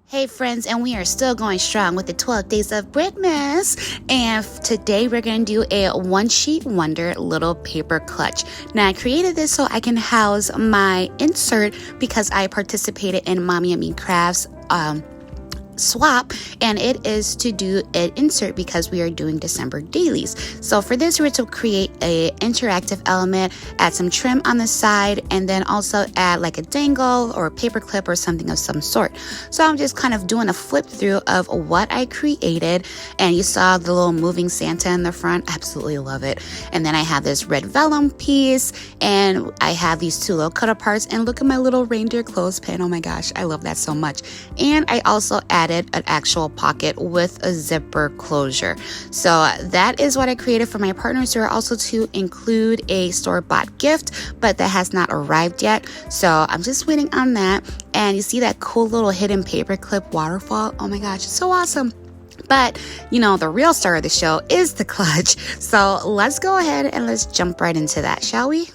Hey friends, and we are still going strong with the 12 days of Brittmas, and today we're going to do a one sheet wonder little paper clutch. Now I created this so I can house my insert because I participated in Mommy and Me Crafts swap, and it is to do an insert because we are doing December dailies. So for this, we're to create a interactive element, add some trim on the side, and then also add like a dangle or a paper clip or something of some sort. So I'm just kind of doing a flip through of what I created, and you saw the little moving Santa in the front. Absolutely love it. And then I have this red vellum piece, and I have these two little cut aparts, and look at my little reindeer clothespin. Oh my gosh, I love that so much. And I also added an actual pocket with a zipper closure. So that is what I created for my partners. There are also to include a store-bought gift, but that has not arrived yet. So I'm just waiting on that. And you see that cool little hidden paper clip waterfall. Oh my gosh, it's so awesome. But, you know, the real star of the show is the clutch. So let's go ahead and let's jump right into that, shall we?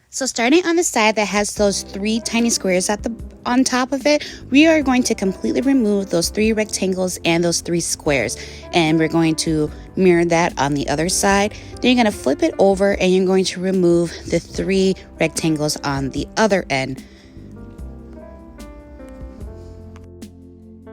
So starting on the side that has those three tiny squares on top of it, we are going to completely remove those three rectangles and those three squares. And we're going to mirror that on the other side. Then you're going to flip it over and you're going to remove the three rectangles on the other end.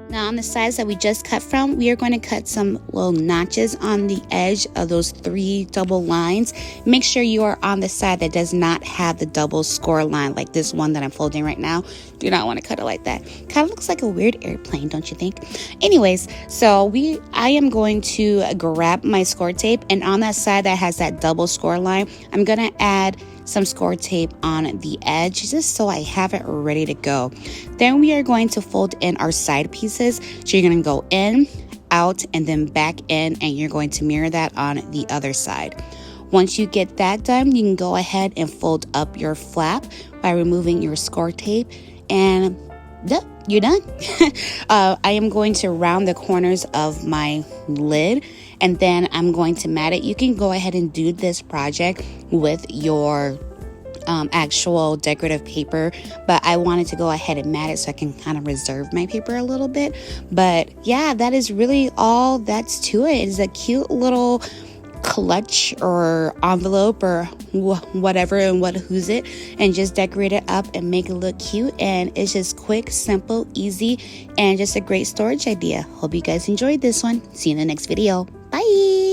Now on the sides that we just cut from, we are going to cut some little notches on the edge of those three double lines. Make sure you are on the side that does not have the double score line, like this one that I'm folding right now. Do not want to cut it like that. Kind of looks like a weird airplane, don't you think? Anyways, so I am going to grab my score tape, and on that side that has that double score line, I'm going to add some score tape on the edge just so I have it ready to go. Then we are going to fold in our side pieces. So you're going to go in, out, and then back in, and you're going to mirror that on the other side. Once you get that done, you can go ahead and fold up your flap by removing your score tape, and you're done. I am going to round the corners of my lid, and then I'm going to mat it. You can go ahead and do this project with your actual decorative paper, but I wanted to go ahead and mat it so I can kind of reserve my paper a little bit. But yeah, that is really all that's to it. It's a cute little clutch or envelope or whatever and who's it, and just decorate it up and make it look cute. And it's just quick, simple, easy, and just a great storage idea. Hope you guys enjoyed this one. See you in the next video. Bye.